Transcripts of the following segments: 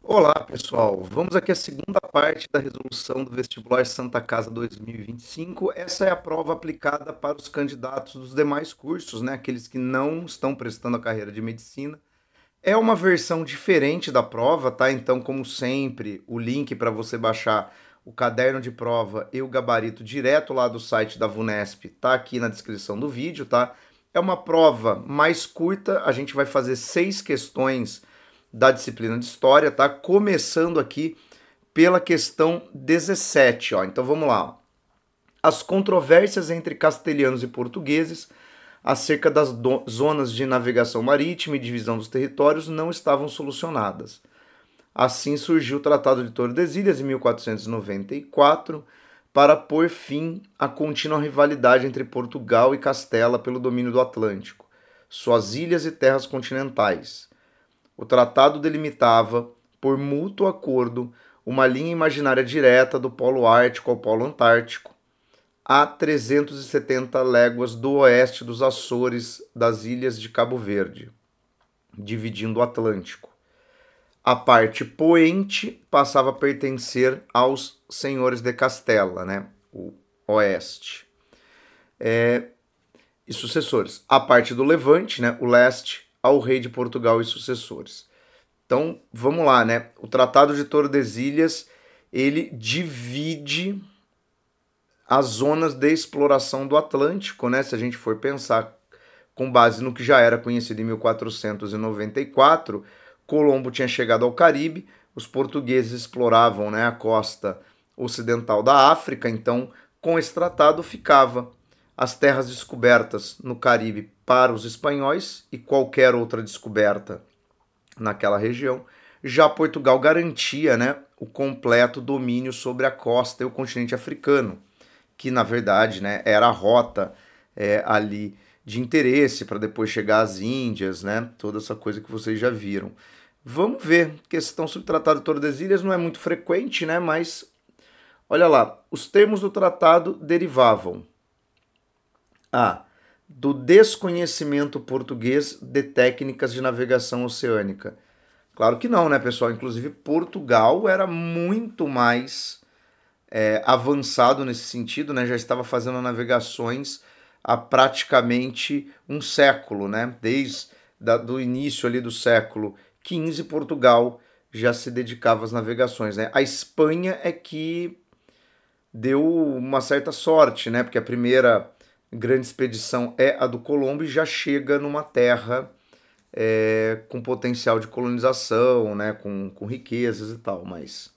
Olá, pessoal. Vamos aqui à segunda parte da resolução do vestibular Santa Casa 2025. Essa é a prova aplicada para os candidatos dos demais cursos, né? Aqueles que não estão prestando a carreira de medicina. É uma versão diferente da prova, tá? Então, como sempre, o link para você baixar o caderno de prova e o gabarito direto lá do site da VUNESP tá aqui na descrição do vídeo, tá? É uma prova mais curta, a gente vai fazer 6 questões da disciplina de História, tá? Começando aqui pela questão 17, ó. Então vamos lá. As controvérsias entre castelhanos e portugueses acerca das zonas de navegação marítima e divisão dos territórios não estavam solucionadas. Assim surgiu o Tratado de Tordesilhas em 1494 para pôr fim à contínua rivalidade entre Portugal e Castela pelo domínio do Atlântico, suas ilhas e terras continentais. O tratado delimitava, por mútuo acordo, uma linha imaginária direta do Polo Ártico ao Polo Antártico, a 370 léguas do oeste dos Açores das ilhas de Cabo Verde, dividindo o Atlântico. A parte poente passava a pertencer aos senhores de Castela, né? O oeste. E sucessores. A parte do Levante, né? O leste, ao rei de Portugal e sucessores. Então, vamos lá, né? O Tratado de Tordesilhas, ele divide as zonas de exploração do Atlântico, né? Se a gente for pensar com base no que já era conhecido em 1494, Colombo tinha chegado ao Caribe, os portugueses exploravam, né, a costa ocidental da África, então com esse tratado ficava as terras descobertas no Caribe para os espanhóis e qualquer outra descoberta naquela região. Já Portugal garantia, né, o completo domínio sobre a costa e o continente africano, que na verdade, né, era a rota ali de interesse para depois chegar às Índias, né, toda essa coisa que vocês já viram. Vamos ver, questão sobre o Tratado de Tordesilhas não é muito frequente, né, mas olha lá, os termos do tratado derivavam a do desconhecimento português de técnicas de navegação oceânica. Claro que não, né, pessoal? Inclusive, Portugal era muito mais avançado nesse sentido, né? Já estava fazendo navegações há praticamente um século, né? Desde do início ali do século XV, Portugal já se dedicava às navegações, né? A Espanha é que deu uma certa sorte, né? Porque a primeira grande expedição é a do Colombo e já chega numa terra com potencial de colonização, né? Com riquezas e tal, mas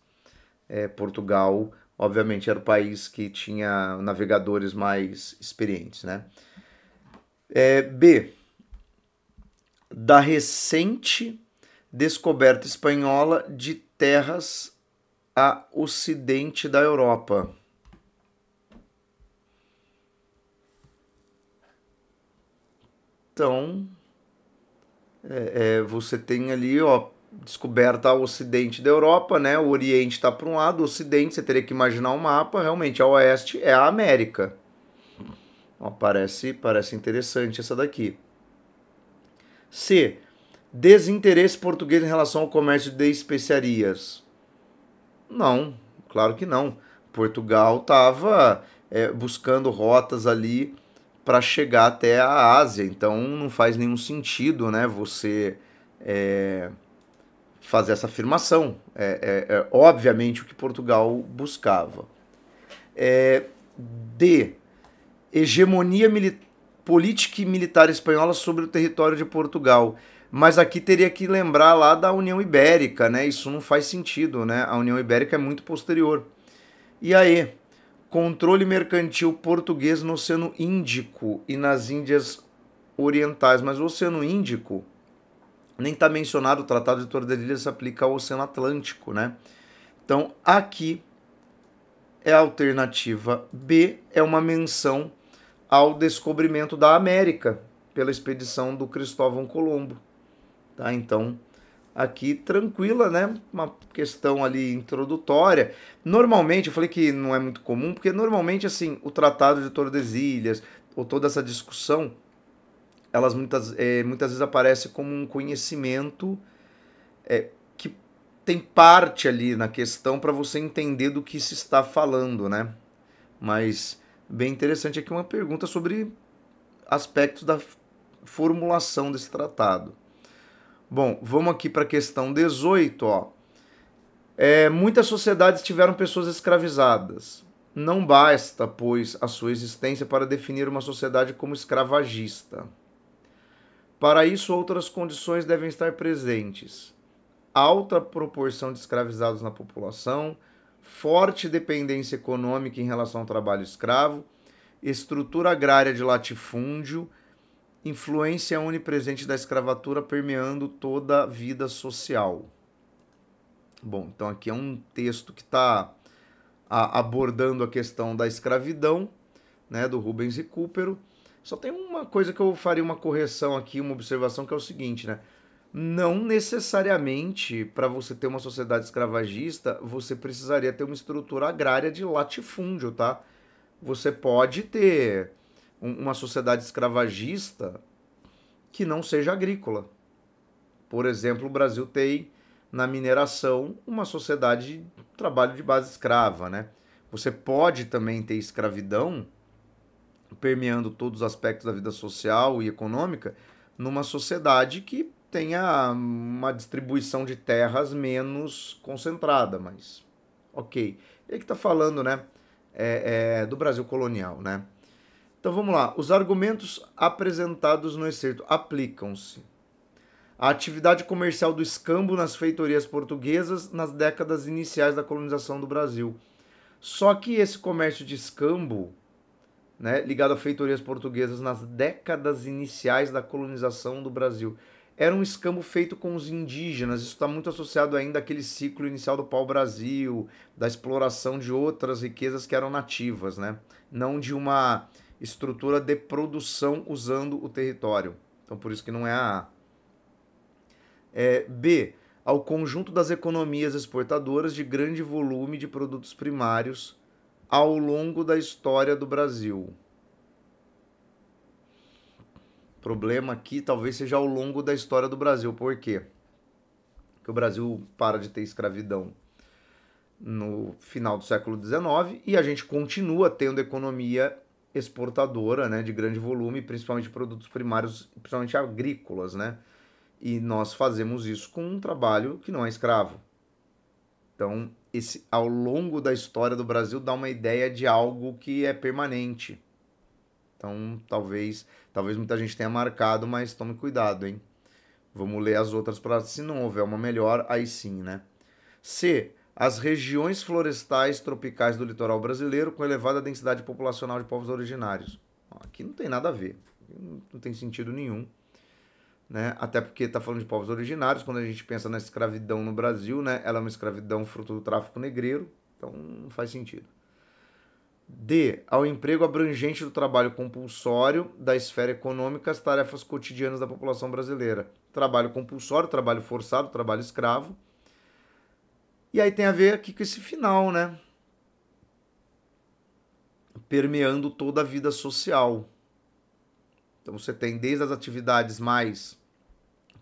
Portugal, obviamente, era o país que tinha navegadores mais experientes, né? B. Da recente descoberta espanhola de terras a ocidente da Europa. Então, você tem ali, ó, descoberta ao ocidente da Europa, né? O Oriente está para um lado, o Ocidente, você teria que imaginar um mapa, realmente, a oeste é a América. Ó, parece interessante essa daqui. C. Desinteresse português em relação ao comércio de especiarias. Não, claro que não. Portugal estava buscando rotas ali para chegar até a Ásia, então não faz nenhum sentido, né? Você fazer essa afirmação. Obviamente o que Portugal buscava. D. Hegemonia política e militar espanhola sobre o território de Portugal. Mas aqui teria que lembrar lá da União Ibérica, né? Isso não faz sentido, né? A União Ibérica é muito posterior. E aí, controle mercantil português no Oceano Índico e nas Índias Orientais. Mas o Oceano Índico nem está mencionado, o Tratado de Tordesilhas se aplica ao Oceano Atlântico, né? Então, aqui é a alternativa B, é uma menção ao descobrimento da América pela expedição do Cristóvão Colombo. Tá? Então, aqui tranquila, né? Uma questão ali introdutória. Normalmente, eu falei que não é muito comum, porque normalmente, assim, o Tratado de Tordesilhas, ou toda essa discussão, elas muitas vezes aparece como um conhecimento que tem parte ali na questão para você entender do que se está falando, né? Mas bem interessante aqui uma pergunta sobre aspectos da formulação desse tratado. Bom, vamos aqui para a questão 18, ó. Muitas sociedades tiveram pessoas escravizadas. Não basta, pois, a sua existência para definir uma sociedade como escravagista. Para isso, outras condições devem estar presentes: alta proporção de escravizados na população, forte dependência econômica em relação ao trabalho escravo, estrutura agrária de latifúndio, influência onipresente da escravatura permeando toda a vida social. Bom, então aqui é um texto que está abordando a questão da escravidão, né, do Rubens Recupero. Só tem uma coisa que eu faria uma correção aqui, uma observação, que é o seguinte, né? Não necessariamente para você ter uma sociedade escravagista, você precisaria ter uma estrutura agrária de latifúndio, tá? Você pode ter uma sociedade escravagista que não seja agrícola. Por exemplo, o Brasil tem na mineração uma sociedade de trabalho de base escrava, né? Você pode também ter escravidão permeando todos os aspectos da vida social e econômica numa sociedade que tenha uma distribuição de terras menos concentrada, mas ok. Ele que está falando, né, do Brasil colonial, né? Então vamos lá. Os argumentos apresentados no excerto aplicam-se à atividade comercial do escambo nas feitorias portuguesas nas décadas iniciais da colonização do Brasil. Só que esse comércio de escambo, né, ligado a feitorias portuguesas nas décadas iniciais da colonização do Brasil, era um escambo feito com os indígenas. Isso está muito associado ainda àquele ciclo inicial do pau-brasil, da exploração de outras riquezas que eram nativas, né? Não de uma estrutura de produção usando o território. Então por isso que não é a A. B. Ao conjunto das economias exportadoras de grande volume de produtos primários ao longo da história do Brasil. O problema aqui talvez seja ao longo da história do Brasil. Por quê? Porque o Brasil para de ter escravidão no final do século XIX e a gente continua tendo economia exportadora, né, de grande volume, principalmente de produtos primários, principalmente agrícolas, né? E nós fazemos isso com um trabalho que não é escravo. Então, esse ao longo da história do Brasil dá uma ideia de algo que é permanente. Então, talvez muita gente tenha marcado, mas tome cuidado, hein? Vamos ler as outras para, se não houver uma melhor, aí sim, né? C. As regiões florestais tropicais do litoral brasileiro com elevada densidade populacional de povos originários. Aqui não tem nada a ver, não tem sentido nenhum, né? Até porque está falando de povos originários. Quando a gente pensa na escravidão no Brasil, né, ela é uma escravidão fruto do tráfico negreiro, então não faz sentido. D. Ao emprego abrangente do trabalho compulsório da esfera econômica às tarefas cotidianas da população brasileira. Trabalho compulsório, trabalho forçado, trabalho escravo. E aí tem a ver aqui com esse final, né? Permeando toda a vida social. Então você tem desde as atividades mais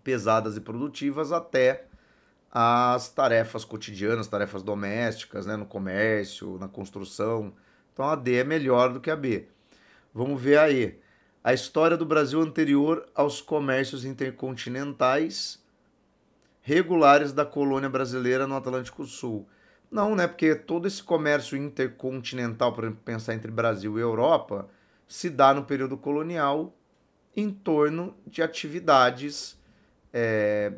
pesadas e produtivas até as tarefas cotidianas, tarefas domésticas, né, no comércio, na construção. Então a D é melhor do que a B. Vamos ver a E. A história do Brasil anterior aos comércios intercontinentais regulares da colônia brasileira no Atlântico Sul. Não, né? Porque todo esse comércio intercontinental, por exemplo, pensar entre Brasil e Europa, se dá no período colonial em torno de atividades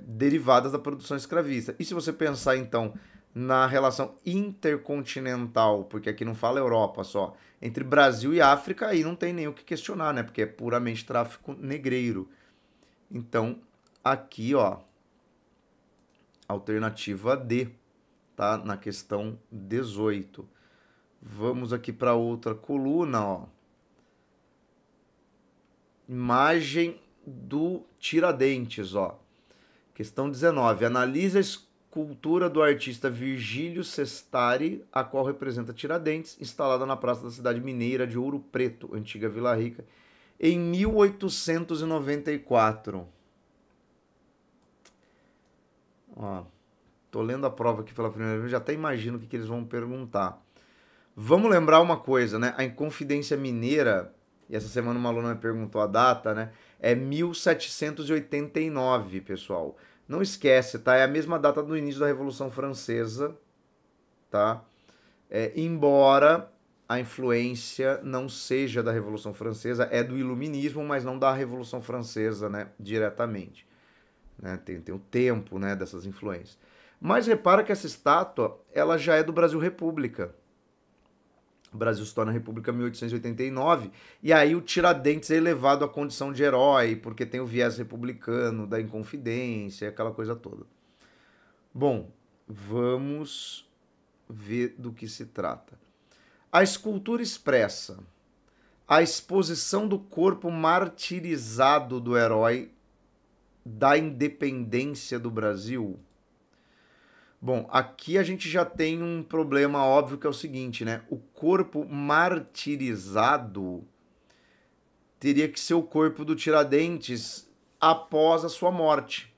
derivadas da produção escravista. E se você pensar, então, na relação intercontinental, porque aqui não fala Europa só, entre Brasil e África, aí não tem nem o que questionar, né? Porque é puramente tráfico negreiro. Então, aqui, ó, alternativa D, tá? Na questão 18. Vamos aqui para outra coluna, ó. Imagem do Tiradentes, ó. Questão 19. Analisa a escultura do artista Virgílio Sestari, a qual representa Tiradentes, instalada na praça da cidade mineira de Ouro Preto, antiga Vila Rica, em 1894. Ó, Tô lendo a prova aqui pela primeira vez, já até imagino o que eles vão perguntar. Vamos lembrar uma coisa, né? A Inconfidência Mineira, e essa semana uma aluna me perguntou a data, né? É 1789, pessoal. Não esquece, tá? É a mesma data do início da Revolução Francesa, tá? Embora a influência não seja da Revolução Francesa, é do Iluminismo, mas não da Revolução Francesa, né? Diretamente. Né? Tem o tempo, né, dessas influências. Mas repara que essa estátua, ela já é do Brasil República. O Brasil se torna República em 1889, e aí o Tiradentes é elevado à condição de herói, porque tem o viés republicano, da Inconfidência, aquela coisa toda. Bom, vamos ver do que se trata. A escultura expressa a exposição do corpo martirizado do herói da independência do Brasil. Bom, aqui a gente já tem um problema óbvio que é o seguinte, né? O corpo martirizado teria que ser o corpo do Tiradentes após a sua morte.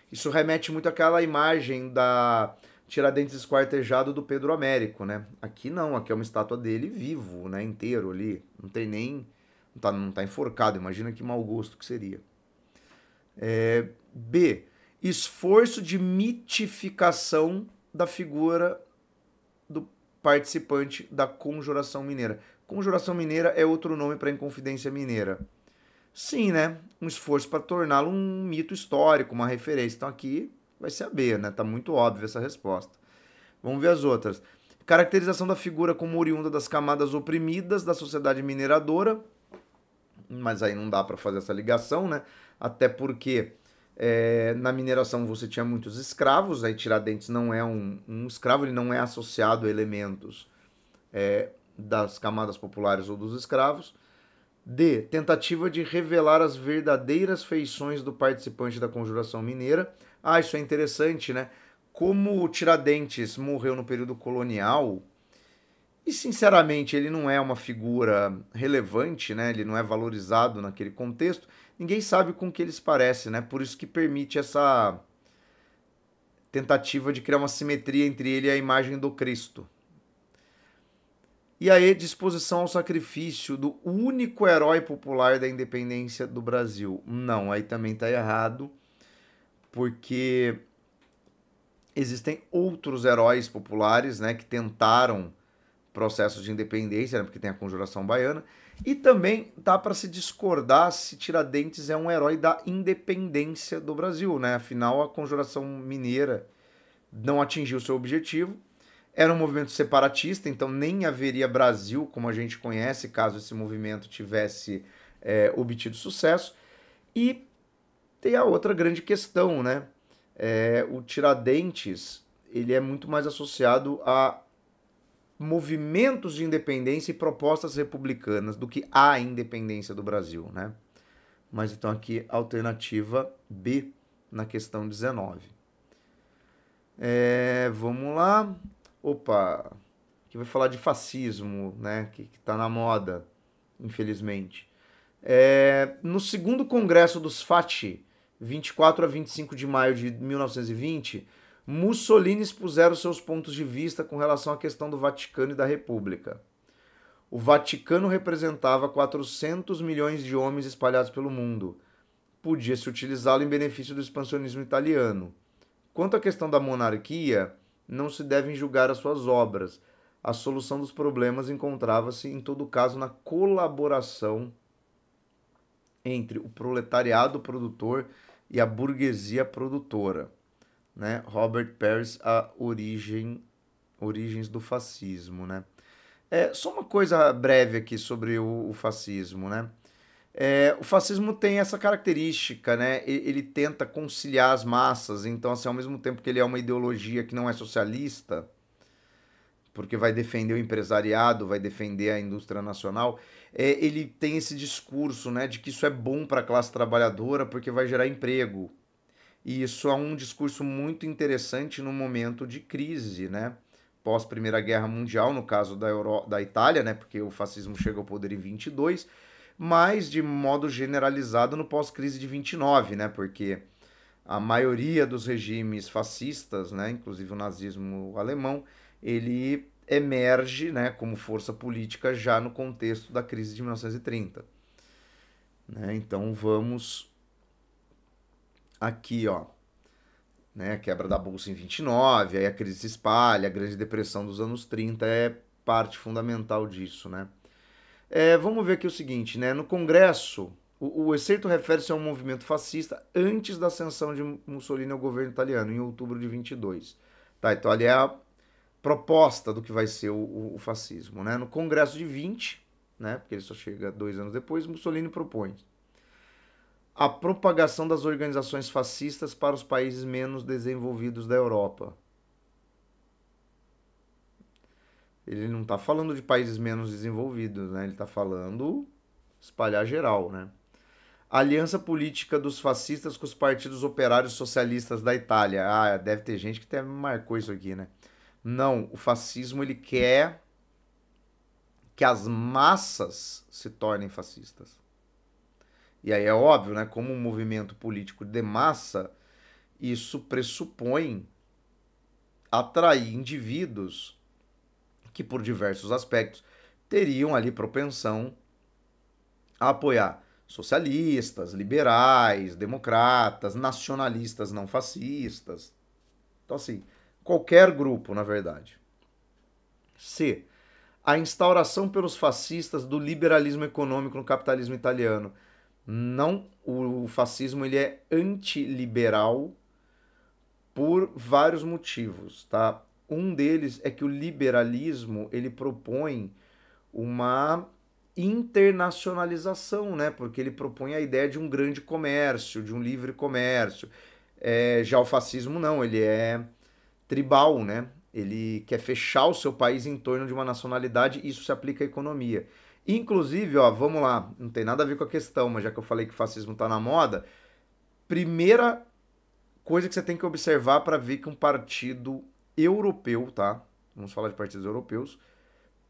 Isso remete muito àquela imagem da Tiradentes esquartejado do Pedro Américo, né? Aqui não, aqui é uma estátua dele vivo, né? Inteiro ali. Não tem nem... Não tá enforcado, imagina que mau gosto que seria. B. Esforço de mitificação da figura do participante da Conjuração Mineira. Conjuração Mineira é outro nome para Inconfidência Mineira. Sim, né? Um esforço para torná-lo um mito histórico, uma referência. Então aqui vai ser a B, né? Tá muito óbvia essa resposta. Vamos ver as outras. Caracterização da figura como oriunda das camadas oprimidas da sociedade mineradora. Mas aí não dá para fazer essa ligação, né? Até porque na mineração você tinha muitos escravos, aí Tiradentes não é um escravo, ele não é associado a elementos das camadas populares ou dos escravos. D. Tentativa de revelar as verdadeiras feições do participante da Conjuração Mineira. Ah, isso é interessante, né? Como Tiradentes morreu no período colonial, e sinceramente ele não é uma figura relevante, né? Ele não é valorizado naquele contexto, ninguém sabe com que ele se parece, né? Por isso que permite essa tentativa de criar uma simetria entre ele e a imagem do Cristo. E aí, disposição ao sacrifício do único herói popular da independência do Brasil. Não, aí também está errado, porque existem outros heróis populares, né, que tentaram processos de independência, né, porque tem a Conjuração Baiana, e também dá para se discordar se Tiradentes é um herói da independência do Brasil, né? Afinal, a Conjuração Mineira não atingiu seu objetivo. Era um movimento separatista, então nem haveria Brasil como a gente conhece caso esse movimento tivesse obtido sucesso. E tem a outra grande questão, né? O Tiradentes ele é muito mais associado a movimentos de independência e propostas republicanas do que a independência do Brasil, né? Mas então aqui alternativa B na questão 19. Vamos lá. Opa, que vai falar de fascismo, né? Que tá na moda, infelizmente. No segundo congresso dos FACI, 24 a 25 de maio de 1920, Mussolini expuseram seus pontos de vista com relação à questão do Vaticano e da República. O Vaticano representava 400 milhões de homens espalhados pelo mundo. Podia-se utilizá-lo em benefício do expansionismo italiano. Quanto à questão da monarquia, não se devem julgar as suas obras. A solução dos problemas encontrava-se, em todo caso, na colaboração entre o proletariado produtor e a burguesia produtora. Né? Robert Paris, A Origens do Fascismo. Né? Só uma coisa breve aqui sobre o fascismo. Né? O fascismo tem essa característica, né? Ele tenta conciliar as massas, então, assim, ao mesmo tempo que ele é uma ideologia que não é socialista, porque vai defender o empresariado, vai defender a indústria nacional, ele tem esse discurso, né, de que isso é bom para a classe trabalhadora porque vai gerar emprego. E isso é um discurso muito interessante no momento de crise, né? Pós Primeira Guerra Mundial, no caso da Itália, né? Porque o fascismo chega ao poder em 22, mas de modo generalizado no pós-crise de 29, né? Porque a maioria dos regimes fascistas, né, inclusive o nazismo alemão, ele emerge, né, como força política já no contexto da crise de 1930. Né? Então vamos aqui, ó, né, a quebra da Bolsa em 29, aí a crise se espalha, a Grande Depressão dos anos 30 é parte fundamental disso, né? Vamos ver aqui o seguinte, né? No Congresso, o excerto refere-se a um movimento fascista antes da ascensão de Mussolini ao governo italiano, em outubro de 22. Tá, então ali é a proposta do que vai ser o fascismo, né? No Congresso de 20, né? Porque ele só chega 2 anos depois, Mussolini propõe a propagação das organizações fascistas para os países menos desenvolvidos da Europa. Ele não está falando de países menos desenvolvidos, né? Ele está falando espalhar geral, né? A aliança política dos fascistas com os partidos operários socialistas da Itália. Ah, deve ter gente que até marcou isso aqui, né? Não, o fascismo ele quer que as massas se tornem fascistas. E aí é óbvio, né? Como um movimento político de massa, isso pressupõe atrair indivíduos que, por diversos aspectos, teriam ali propensão a apoiar socialistas, liberais, democratas, nacionalistas não fascistas. Então, assim, qualquer grupo, na verdade. C. A instauração pelos fascistas do liberalismo econômico no capitalismo italiano. Não, o fascismo ele é antiliberal por vários motivos, tá? Um deles é que o liberalismo ele propõe uma internacionalização, né? Porque ele propõe a ideia de um grande comércio, de um livre comércio. Já o fascismo não, ele é tribal, né? Ele quer fechar o seu país em torno de uma nacionalidade e isso se aplica à economia. Inclusive, ó, vamos lá, não tem nada a ver com a questão, mas já que eu falei que o fascismo está na moda, primeira coisa que você tem que observar para ver que um partido europeu, tá? Vamos falar de partidos europeus,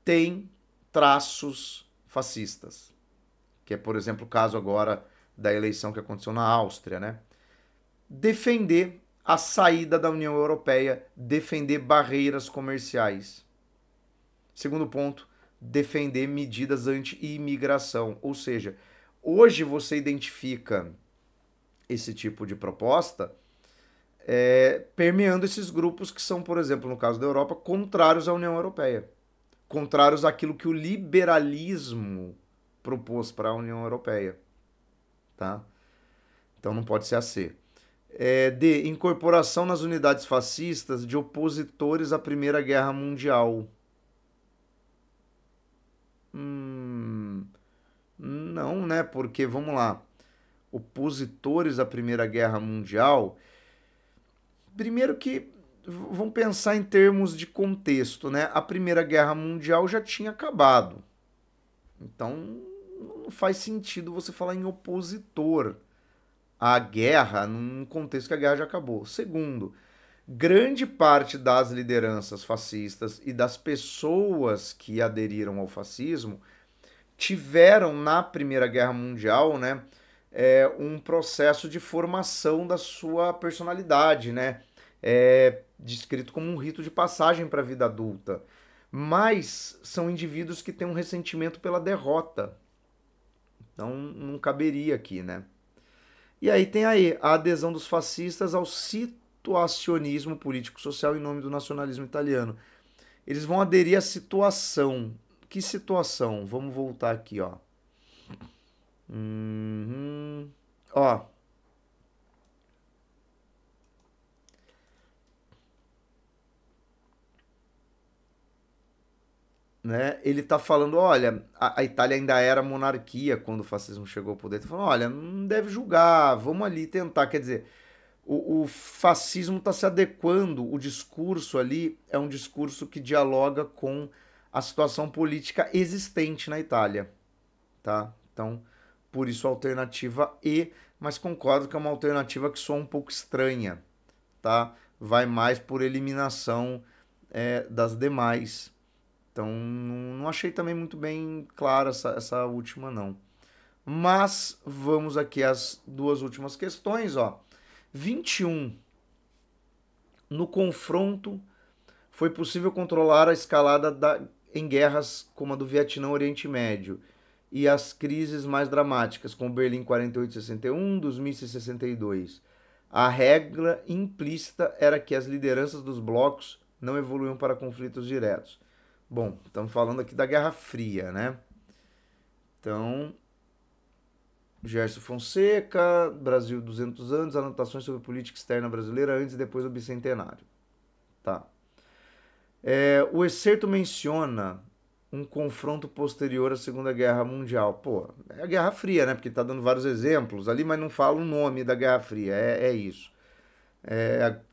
tem traços fascistas. Que é, por exemplo, o caso agora da eleição que aconteceu na Áustria, né? Defender a saída da União Europeia, defender barreiras comerciais. Segundo ponto, defender medidas anti-imigração. Ou seja, hoje você identifica esse tipo de proposta permeando esses grupos que são, por exemplo, no caso da Europa, contrários à União Europeia. Contrários àquilo que o liberalismo propôs para a União Europeia. Tá? Então não pode ser a C. D. Incorporação nas unidades fascistas de opositores à Primeira Guerra Mundial. Não, né? Porque, vamos lá, opositores à Primeira Guerra Mundial. Primeiro que vamos pensar em termos de contexto, né? A Primeira Guerra Mundial já tinha acabado. Então não faz sentido você falar em opositor à guerra num contexto que a guerra já acabou. Segundo, grande parte das lideranças fascistas e das pessoas que aderiram ao fascismo tiveram na Primeira Guerra Mundial, né, um processo de formação da sua personalidade, né, descrito como um rito de passagem para a vida adulta. Mas são indivíduos que têm um ressentimento pela derrota. Então não caberia aqui, né? E aí tem aí a adesão dos fascistas ao situacionismo político-social em nome do nacionalismo italiano. Eles vão aderir à situação. Que situação? Vamos voltar aqui, ó. Ó. Né? Ele tá falando, olha, a Itália ainda era monarquia quando o fascismo chegou ao poder. Ele tá falando, olha, não deve julgar, vamos ali tentar. Quer dizer, o fascismo está se adequando, o discurso ali é um discurso que dialoga com a situação política existente na Itália, tá? Então, por isso a alternativa E, mas concordo que é uma alternativa que soa um pouco estranha, tá? Vai mais por eliminação das demais. Então, não achei também muito bem clara essa última, não. Mas vamos aqui às duas últimas questões, ó. 21. No confronto, foi possível controlar a escalada em guerras como a do Vietnã e Oriente Médio e as crises mais dramáticas, como Berlim 48 e 61, dos mísseis 62. A regra implícita era que as lideranças dos blocos não evoluíam para conflitos diretos. Bom, estamos falando aqui da Guerra Fria, né? Então, Gerson Fonseca, Brasil 200 anos, anotações sobre política externa brasileira antes e depois do bicentenário. Tá. O excerto menciona um confronto posterior à Segunda Guerra Mundial. Pô, é a Guerra Fria, né? Porque tá dando vários exemplos ali, mas não fala o nome da Guerra Fria. É isso.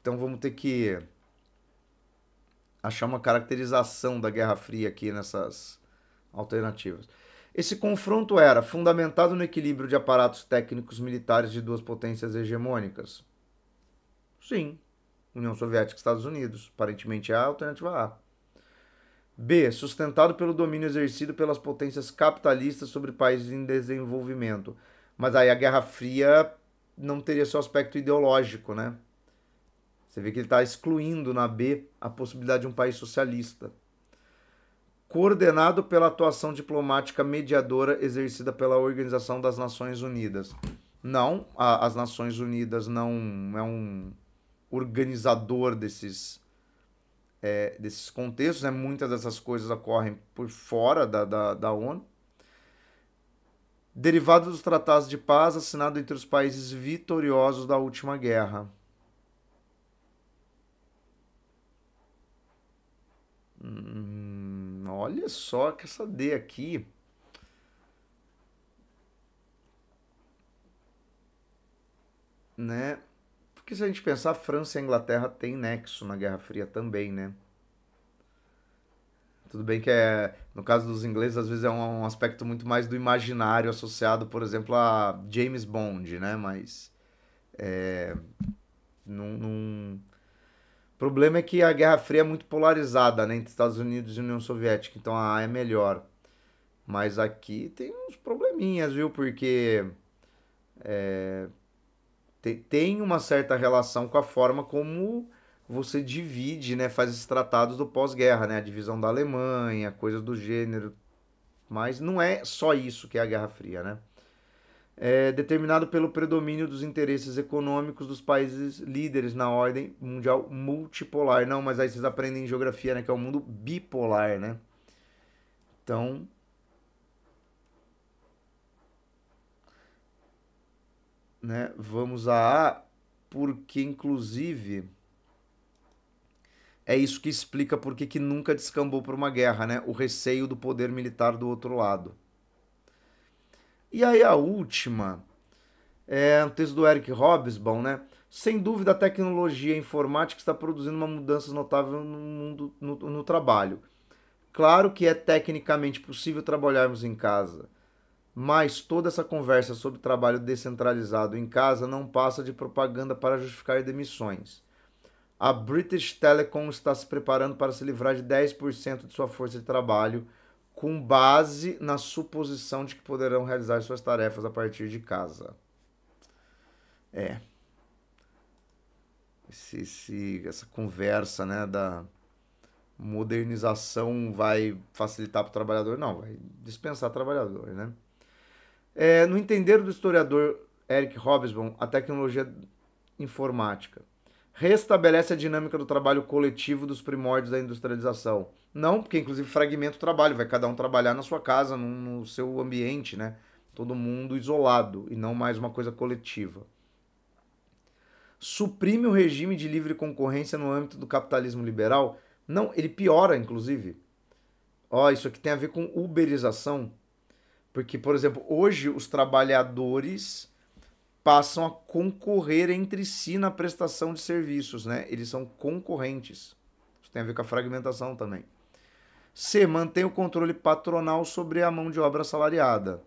Então vamos ter que achar uma caracterização da Guerra Fria aqui nessas alternativas. Esse confronto era fundamentado no equilíbrio de aparatos técnicos militares de duas potências hegemônicas? Sim. União Soviética e Estados Unidos. Aparentemente é a alternativa A. B. Sustentado pelo domínio exercido pelas potências capitalistas sobre países em desenvolvimento. Mas aí a Guerra Fria não teria seu aspecto ideológico, né? Você vê que ele está excluindo na B a possibilidade de um país socialista. Coordenado pela atuação diplomática mediadora exercida pela Organização das Nações Unidas. Não, as Nações Unidas não é um organizador desses contextos, né? Muitas dessas coisas ocorrem por fora da ONU. Derivado dos tratados de paz assinados entre os países vitoriosos da última guerra. Olha só que essa D aqui. Né? Porque se a gente pensar, a França e a Inglaterra têm nexo na Guerra Fria também, né? Tudo bem que no caso dos ingleses, às vezes é um aspecto muito mais do imaginário associado, por exemplo, a James Bond, né? Mas o problema é que a Guerra Fria é muito polarizada, né? Entre Estados Unidos e União Soviética, então a A é melhor. Mas aqui tem uns probleminhas, viu? Porque tem uma certa relação com a forma como você divide, né, faz esses tratados do pós-guerra, né, a divisão da Alemanha, coisas do gênero, mas não é só isso que é a Guerra Fria, né? É determinado pelo predomínio dos interesses econômicos dos países líderes na ordem mundial multipolar. Não, mas aí vocês aprendem em geografia, né, que é o mundo bipolar, né? Então, né, vamos a A, porque inclusive é isso que explica por que nunca descambou para uma guerra, né? O receio do poder militar do outro lado. E aí a última é um texto do Eric Hobsbawm, né? Sem dúvida a tecnologia informática está produzindo uma mudança notável no mundo no trabalho. Claro que é tecnicamente possível trabalharmos em casa, mas toda essa conversa sobre trabalho descentralizado em casa não passa de propaganda para justificar demissões. A British Telecom está se preparando para se livrar de 10% de sua força de trabalho, com base na suposição de que poderão realizar suas tarefas a partir de casa. Essa conversa, né, da modernização vai facilitar para o trabalhador? Não, vai dispensar o trabalhador, né? No entender do historiador Eric Hobsbawm, a tecnologia informática restabelece a dinâmica do trabalho coletivo dos primórdios da industrialização. Não, porque inclusive fragmenta o trabalho, vai cada um trabalhar na sua casa, no seu ambiente, né? Todo mundo isolado e não mais uma coisa coletiva. Suprime o regime de livre concorrência no âmbito do capitalismo liberal? Não, ele piora, inclusive. Ó, isso aqui tem a ver com uberização, porque, por exemplo, hoje os trabalhadores passam a concorrer entre si na prestação de serviços, né? Eles são concorrentes. Isso tem a ver com a fragmentação também. C. Mantém o controle patronal sobre a mão de obra assalariada.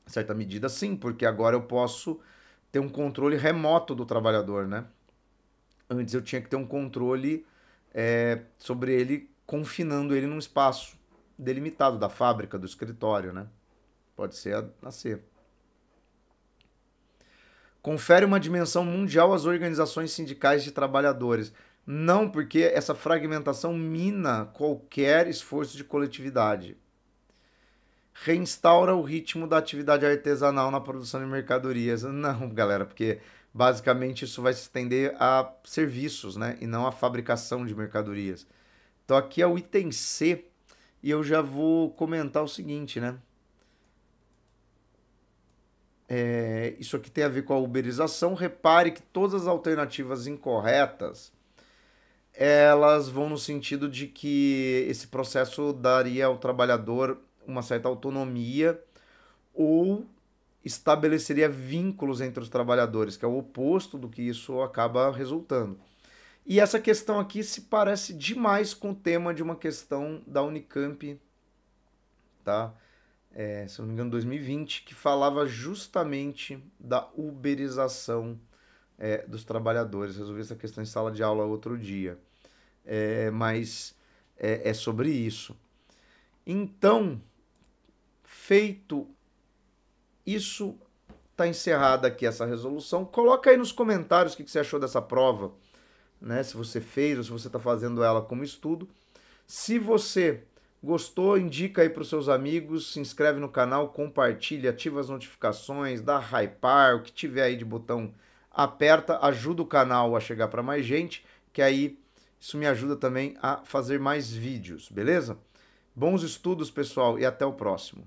Em certa medida, sim, porque agora eu posso ter um controle remoto do trabalhador, né? Antes eu tinha que ter um controle sobre ele, confinando ele num espaço delimitado da fábrica, do escritório, né? Pode ser a C. Confere uma dimensão mundial às organizações sindicais de trabalhadores. Não, porque essa fragmentação mina qualquer esforço de coletividade. Reinstaura o ritmo da atividade artesanal na produção de mercadorias. Não, galera, porque basicamente isso vai se estender a serviços, né? E não a fabricação de mercadorias. Então aqui é o item C e eu já vou comentar o seguinte, né? Isso aqui tem a ver com a uberização. Repare que todas as alternativas incorretas, elas vão no sentido de que esse processo daria ao trabalhador uma certa autonomia ou estabeleceria vínculos entre os trabalhadores, que é o oposto do que isso acaba resultando. E essa questão aqui se parece demais com o tema de uma questão da Unicamp, tá? Se não me engano, 2020, que falava justamente da uberização dos trabalhadores. Resolvi essa questão em sala de aula outro dia. Mas é sobre isso. Então, feito isso, está encerrada aqui essa resolução. Coloca aí nos comentários o que você achou dessa prova, né? Se você fez ou se você está fazendo ela como estudo. Se você gostou, indica aí para os seus amigos, se inscreve no canal, compartilha, ativa as notificações, dá hypar, o que tiver aí de botão aperta, ajuda o canal a chegar para mais gente, que aí isso me ajuda também a fazer mais vídeos, beleza? Bons estudos, pessoal, e até o próximo.